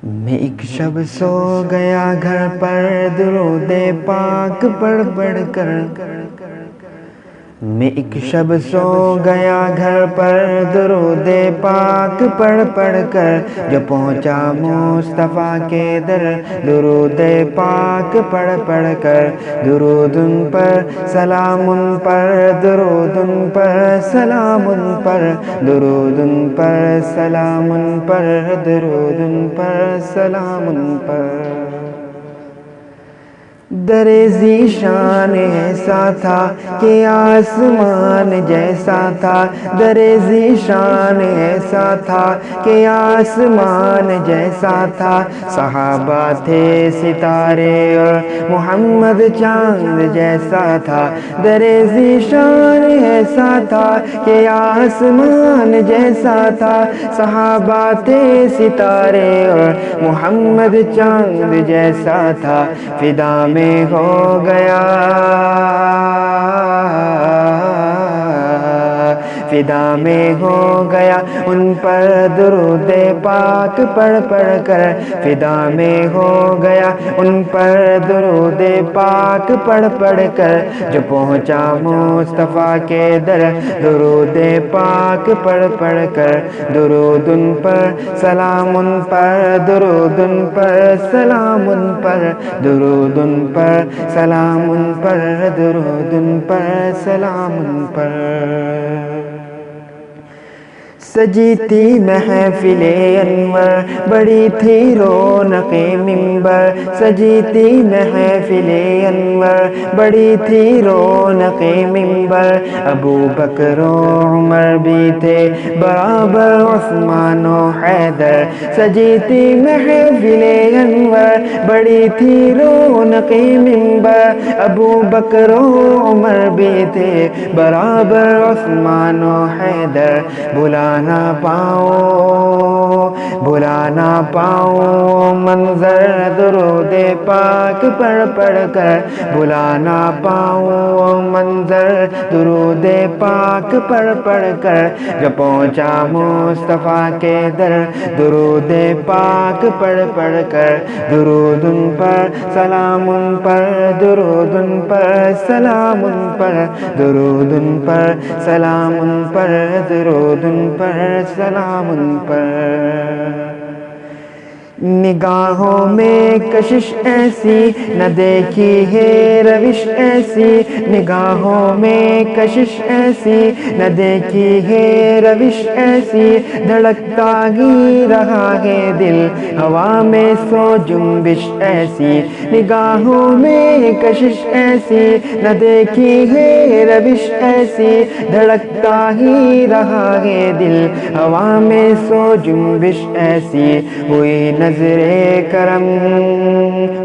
میں ایک شب سو گیا گھر پر درود پاک پڑھ پڑھ کر، میں ایک شب سو گیا گھر پر درود پاک پڑھ پڑھ کر، جو پہنچا مصطفیٰ کے در درود پاک پڑھ پڑھ کر، درود ان پر سلام ان پر، درود ان پر سلام ان پر، درود ان پر سلام ان پر، درود ان پر سلام ان پر۔ در ذیشان ایسا تھا کہ آسمان جیسا تھا، در ذیشان ایسا تھا کہ آسمان جیسا تھا، صحابہ تھے ستارے اور محمد چاند جیسا تھا، در ذیشان ایسا تھا کہ آسمان جیسا تھا، صحابہ تھے ستارے اور محمد چاند جیسا تھا، فدا میں ہو گیا، فدا میں ہو گیا ان پر درود پاک پڑھ پڑھ کر، فدا میں ہو گیا ان پر درود پاک پڑھ پڑھ کر، جو پہنچا مصطفیٰ کے در درود پاک پڑھ پڑھ کر، درود ان پر سلام ان پر، درود ان پر سلام ان پر، درود ان پر سلام ان پر، درود ان پر سلام ان پر۔ سجی تھی محفل انور، بڑی تھی رونق منبر، سجی تھی محفل انور، بڑی تھی رونق منبر، ابو بکر و عمر بھی تھے برابر عثمان و حیدر، سجی تھی محفل انور، بڑی تھی رونق منبر، ابو بکر و عمر بھی تھے برابر عثمان و حیدر، بھلا نہ پاؤں، بھلا نہ پاؤں منظر درود پاک پڑھ پڑھ کر، بھلا نہ پاؤں منظر درود پاک پڑھ پڑھ کر، جو پہنچا مصطفیٰ کے در درود پاک پڑھ پڑھ کر، درود ان پر سلام ان پر، درود ان پر سلام ان پر، درود ان پر سلام ان پر، درود ان پر سلام ان پر۔ نگاہوں میں کشش ایسی نہ دیکھی ہے روش ایسی، نگاہوں میں کشش ایسی نہ دیکھی ہے روش ایسی، دھڑکتا ہی رہا ہے دل ہوا میں سو جنبش ایسی، نگاہوں میں کشش ایسی نہ دیکھی ہے روش ایسی، دھڑکتا ہی رہا ہے دل ہوا میں سو جنبش ایسی، ہوئی نظر کرم،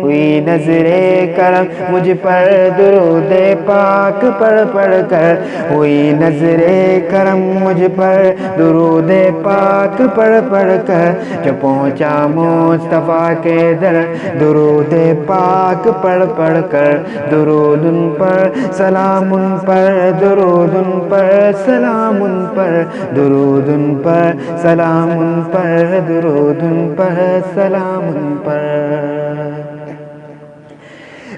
ہوئی نظر کرم مجھ پر درود پاک پڑھ پڑھ کر، ہوئی نظر کرم مجھ پر درود پاک پڑھ پڑھ کر، جو پہنچا مصطفیٰ کے در درود پاک پڑھ پڑھ کر، درود ان پر سلام ان پر، درود ان پر سلام ان پر، درود ان پر سلام ان پر، درود ان پر سلام ان پر۔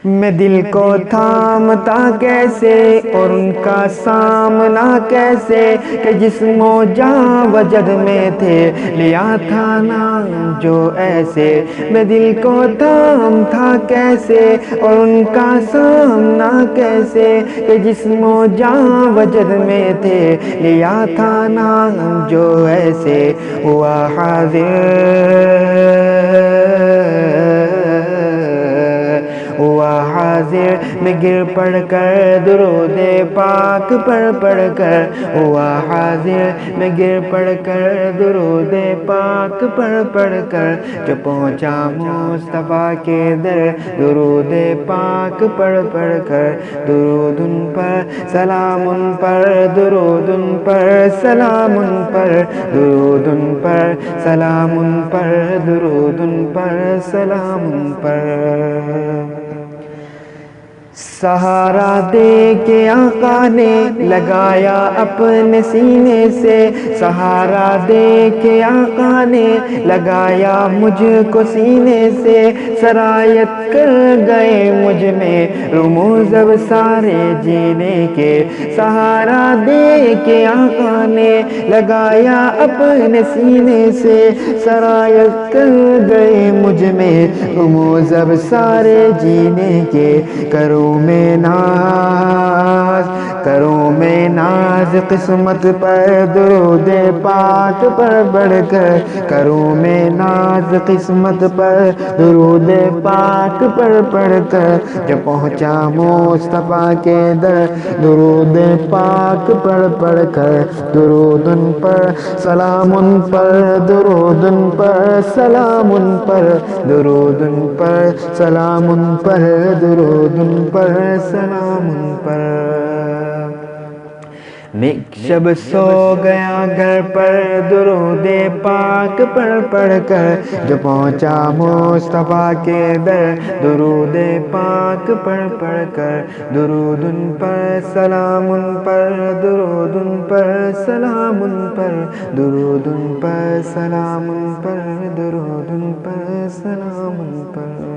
میں دل کو تھامتا کیسے اور ان کا سامنا کیسے، کہ جسم و جاں وجد میں تھے لیا تھا نام جو ایسے، میں دل کو تھامتا کیسے اور ان کا سامنا کیسے، کہ جسم و جاں وجد میں تھے لیا تھا نام جو ایسے، ہوا حاضر، ہوا حاضر میں گر پڑھ کر درود پاک پڑھ پڑھ کر، ہوا حاضر میں گر پڑھ کر درود پاک پڑھ پڑھ کر، جو پہنچا مصطفیٰ کے در درود پاک پڑھ پڑھ کر، درود ان پر سلام ان پر، درود ان پر سلام ان پر، درود ان پر سلام ان پر، درود ان پر سلام ان پر۔ سہارا دے کے آقا نے لگایا اپنے سینے سے، سہارا دے کے آقا نے لگایا مجھ کو سینے سے، سرایت کر گئے مجھ میں رموز اب سارے جینے کے، سہارا دے کے آقا نے لگایا اپنے سینے سے، سرایت کر گئے مجھ میں رموز اب سارے جینے کے، کروں میں ناز، کروں میں ناز قسمت پر درود پاک پر بڑھ کر، کروں میں ناز قسمت پر درود پاک پر پڑھ کر، جب پہنچا مصطفیٰ کے در درود پاک پر پڑھ کر، درود ان پر سلام ان پر، درود ان پر سلام ان پر، درود ان پر سلام ان پر، درود ان پر سلام ان پر۔ میں ایک شب سو گیا گھر پر درود پاک پر پڑھ کر، جو پہنچا مصطفیٰ کے در درود پاک پر پڑھ کر، درود ان پر سلام ان پر، درود ان پر سلام ان پر، درود ان پر سلام ان پر، درود ان پر سلام ان پر۔